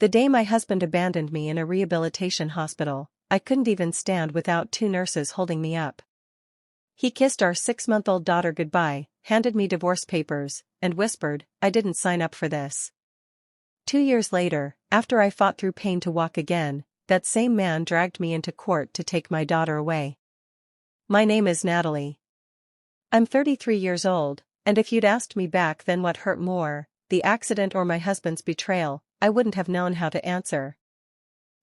The day my husband abandoned me in a rehabilitation hospital, I couldn't even stand without two nurses holding me up. He kissed our 6-month-old daughter goodbye, handed me divorce papers, and whispered, "I didn't sign up for this." 2 years later, after I fought through pain to walk again, that same man dragged me into court to take my daughter away. My name is Natalie. I'm 33 years old, and if you'd asked me back then what hurt more, the accident or my husband's betrayal, I wouldn't have known how to answer.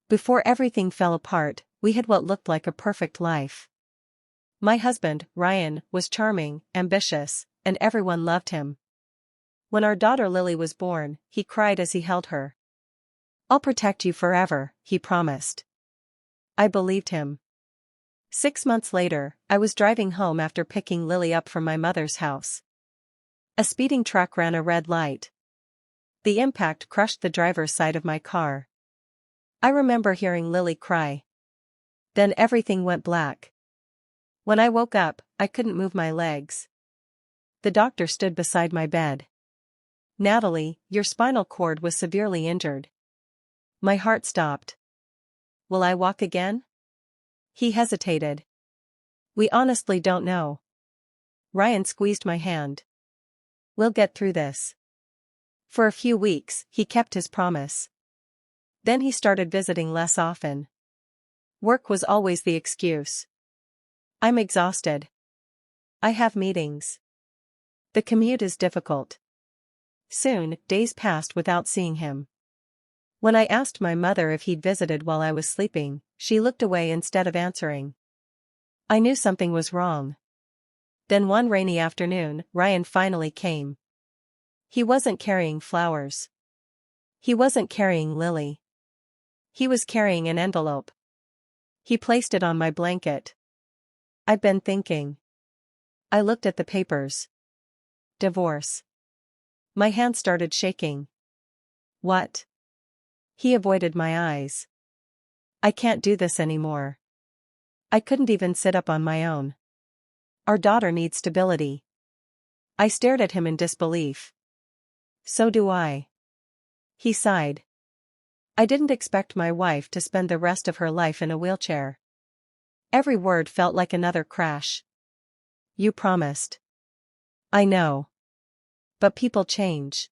Before everything fell apart, we had what looked like a perfect life. My husband, Ryan, was charming, ambitious, and everyone loved him. When our daughter Lily was born, he cried as he held her. "I'll protect you forever," he promised. I believed him. 6 months later, I was driving home after picking Lily up from my mother's house. A speeding truck ran a red light. The impact crushed the driver's side of my car. I remember hearing Lily cry. Then everything went black. When I woke up, I couldn't move my legs. The doctor stood beside my bed. "Natalie, your spinal cord was severely injured." My heart stopped. "Will I walk again?" He hesitated. "We honestly don't know." Ryan squeezed my hand. "We'll get through this." For a few weeks, he kept his promise. Then he started visiting less often. Work was always the excuse. "I'm exhausted. I have meetings. The commute is difficult." Soon, days passed without seeing him. When I asked my mother if he'd visited while I was sleeping, she looked away instead of answering. I knew something was wrong. Then one rainy afternoon, Ryan finally came. He wasn't carrying flowers. He wasn't carrying Lily. He was carrying an envelope. He placed it on my blanket. "I've been thinking." I looked at the papers. Divorce. My hand started shaking. "What?" He avoided my eyes. "I can't do this anymore." I couldn't even sit up on my own. "Our daughter needs stability." I stared at him in disbelief. "So do I." He sighed. I didn't expect my wife to spend the rest of her life in a wheelchair. Every word felt like another crash. "You promised." "I know. But people change."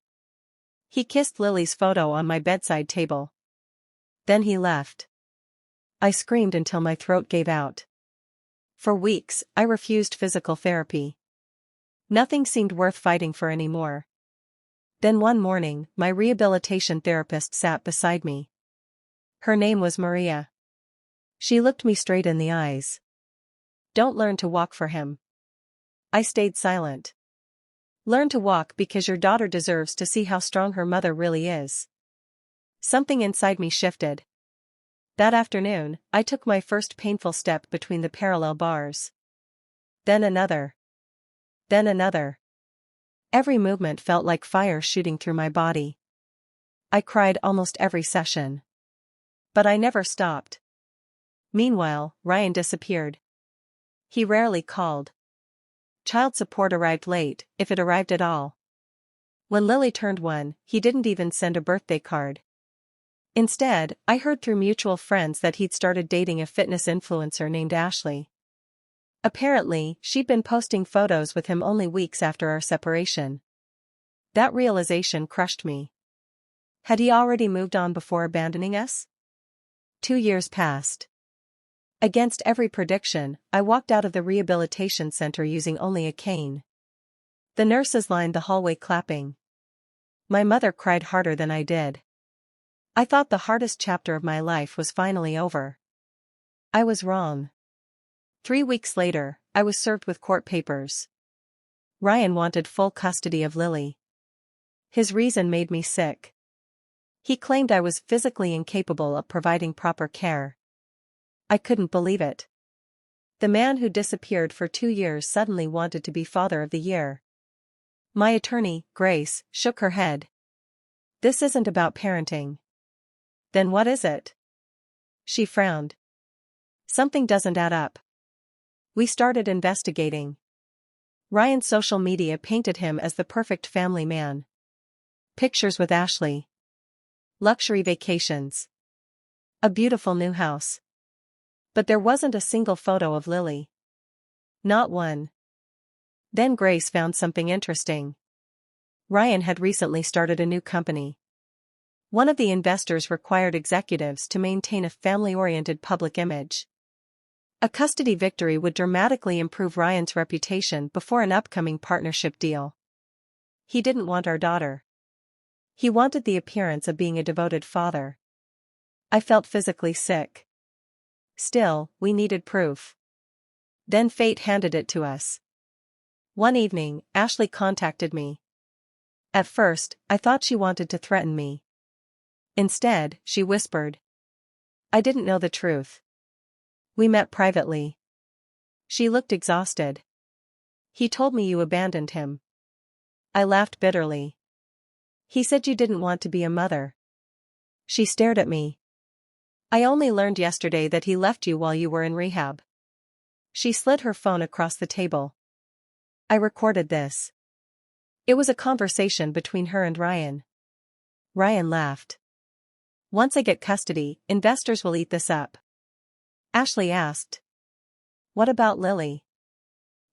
He kissed Lily's photo on my bedside table. Then he left. I screamed until my throat gave out. For weeks, I refused physical therapy. Nothing seemed worth fighting for anymore. Then one morning, my rehabilitation therapist sat beside me. Her name was Maria. She looked me straight in the eyes. "Don't learn to walk for him." I stayed silent. "Learn to walk because your daughter deserves to see how strong her mother really is." Something inside me shifted. That afternoon, I took my first painful step between the parallel bars. Then another. Then another. Every movement felt like fire shooting through my body. I cried almost every session. But I never stopped. Meanwhile, Ryan disappeared. He rarely called. Child support arrived late, if it arrived at all. When Lily turned 1, he didn't even send a birthday card. Instead, I heard through mutual friends that he'd started dating a fitness influencer named Ashley. Apparently, she'd been posting photos with him only weeks after our separation. That realization crushed me. Had he already moved on before abandoning us? 2 years passed. Against every prediction, I walked out of the rehabilitation center using only a cane. The nurses lined the hallway clapping. My mother cried harder than I did. I thought the hardest chapter of my life was finally over. I was wrong. 3 weeks later, I was served with court papers. Ryan wanted full custody of Lily. His reason made me sick. He claimed I was physically incapable of providing proper care. I couldn't believe it. The man who disappeared for 2 years suddenly wanted to be Father of the Year. My attorney, Grace, shook her head. "This isn't about parenting." "Then what is it?" She frowned. "Something doesn't add up." We started investigating. Ryan's social media painted him as the perfect family man. Pictures with Ashley. Luxury vacations. A beautiful new house. But there wasn't a single photo of Lily. Not one. Then Grace found something interesting. Ryan had recently started a new company. One of the investors required executives to maintain a family-oriented public image. A custody victory would dramatically improve Ryan's reputation before an upcoming partnership deal. He didn't want our daughter. He wanted the appearance of being a devoted father. I felt physically sick. Still, we needed proof. Then fate handed it to us. One evening, Ashley contacted me. At first, I thought she wanted to threaten me. Instead, she whispered. I didn't know the truth. We met privately. She looked exhausted. He told me you abandoned him. I laughed bitterly. He said you didn't want to be a mother. She stared at me. I only learned yesterday that he left you while you were in rehab. She slid her phone across the table. I recorded this. It was a conversation between her and Ryan. Ryan laughed. Once I get custody, investors will eat this up. Ashley asked. What about Lily?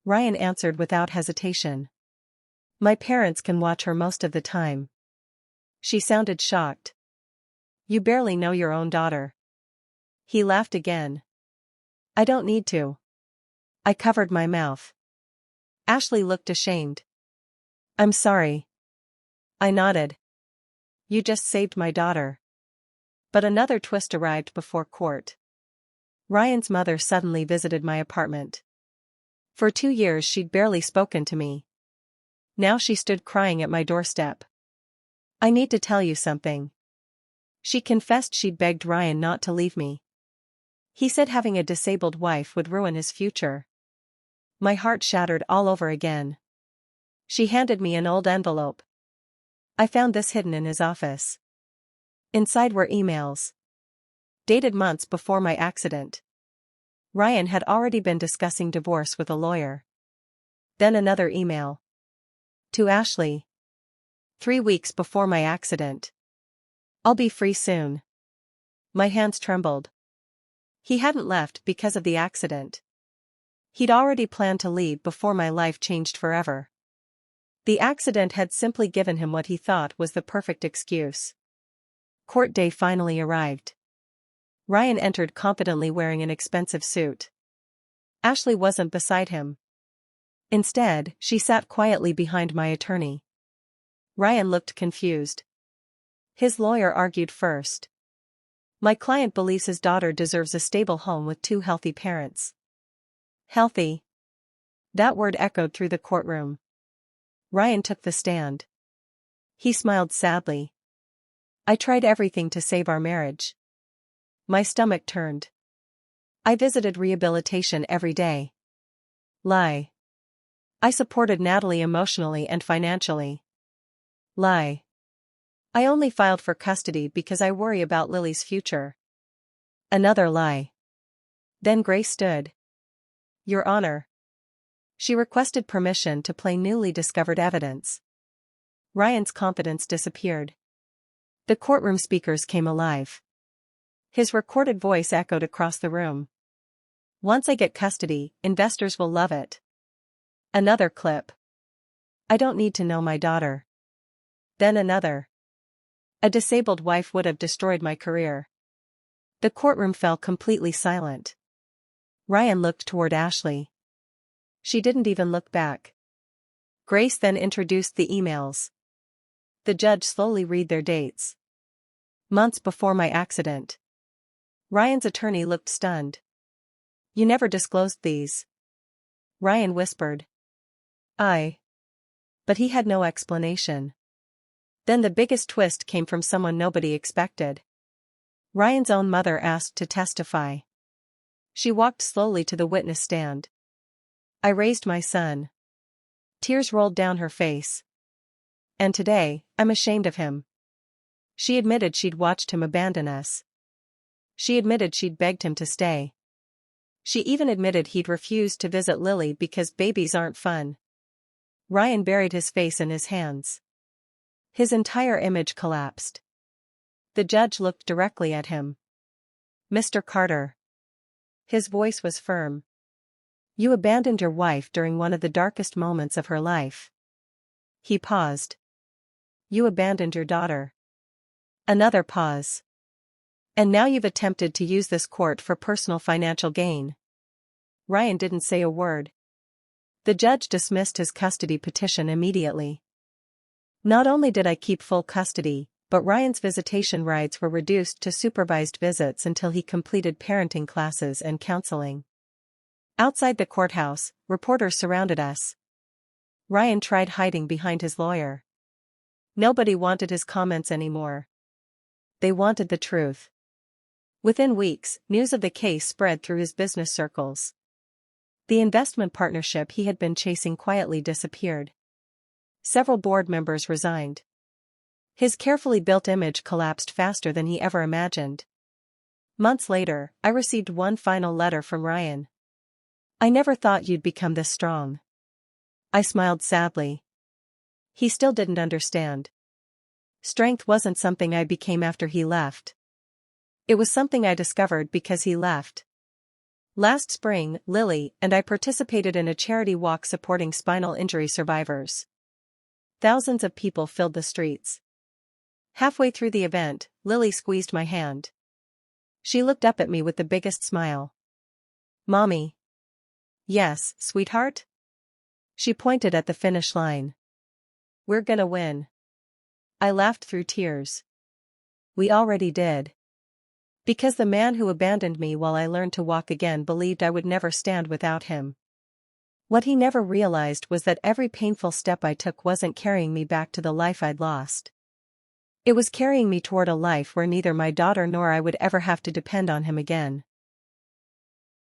Ryan answered without hesitation. My parents can watch her most of the time. She sounded shocked. You barely know your own daughter. He laughed again. I don't need to. I covered my mouth. Ashley looked ashamed. I'm sorry. I nodded. You just saved my daughter. But another twist arrived before court. Ryan's mother suddenly visited my apartment. For 2 years she'd barely spoken to me. Now she stood crying at my doorstep. I need to tell you something. She confessed she'd begged Ryan not to leave me. He said having a disabled wife would ruin his future. My heart shattered all over again. She handed me an old envelope. I found this hidden in his office. Inside were emails. Dated months before my accident. Ryan had already been discussing divorce with a lawyer. Then another email. To Ashley. 3 weeks before my accident. I'll be free soon. My hands trembled. He hadn't left because of the accident. He'd already planned to leave before my life changed forever. The accident had simply given him what he thought was the perfect excuse. Court day finally arrived. Ryan entered confidently wearing an expensive suit. Ashley wasn't beside him. Instead, she sat quietly behind my attorney. Ryan looked confused. His lawyer argued first. My client believes his daughter deserves a stable home with 2 healthy parents. Healthy. That word echoed through the courtroom. Ryan took the stand. He smiled sadly. I tried everything to save our marriage. My stomach turned. I visited rehabilitation every day. Lie. I supported Natalie emotionally and financially. Lie. I only filed for custody because I worry about Lily's future. Another lie. Then Grace stood. Your Honor. She requested permission to play newly discovered evidence. Ryan's confidence disappeared. The courtroom speakers came alive. His recorded voice echoed across the room. Once I get custody, investors will love it. Another clip. I don't need to know my daughter. Then another. A disabled wife would have destroyed my career. The courtroom fell completely silent. Ryan looked toward Ashley. She didn't even look back. Grace then introduced the emails. The judge slowly read their dates. Months before my accident. Ryan's attorney looked stunned. You never disclosed these. Ryan whispered. But he had no explanation. Then the biggest twist came from someone nobody expected. Ryan's own mother asked to testify. She walked slowly to the witness stand. I raised my son. Tears rolled down her face. And today, I'm ashamed of him. She admitted she'd watched him abandon us. She admitted she'd begged him to stay. She even admitted he'd refused to visit Lily because babies aren't fun. Ryan buried his face in his hands. His entire image collapsed. The judge looked directly at him. "Mr. Carter." His voice was firm. "You abandoned your wife during one of the darkest moments of her life." He paused. "You abandoned your daughter." Another pause. "And now you've attempted to use this court for personal financial gain." Ryan didn't say a word. The judge dismissed his custody petition immediately. "Not only did I keep full custody, but Ryan's visitation rights were reduced to supervised visits until he completed parenting classes and counseling." Outside the courthouse, reporters surrounded us. Ryan tried hiding behind his lawyer. Nobody wanted his comments anymore. They wanted the truth. Within weeks, news of the case spread through his business circles. The investment partnership he had been chasing quietly disappeared. Several board members resigned. His carefully built image collapsed faster than he ever imagined. Months later, I received one final letter from Ryan. "I never thought you'd become this strong." I smiled sadly. He still didn't understand. Strength wasn't something I became after he left. It was something I discovered because he left. Last spring, Lily and I participated in a charity walk supporting spinal injury survivors. Thousands of people filled the streets. Halfway through the event, Lily squeezed my hand. She looked up at me with the biggest smile. "Mommy." "Yes, sweetheart?" She pointed at the finish line. "We're gonna win." I laughed through tears. "We already did." Because the man who abandoned me while I learned to walk again believed I would never stand without him. What he never realized was that every painful step I took wasn't carrying me back to the life I'd lost. It was carrying me toward a life where neither my daughter nor I would ever have to depend on him again.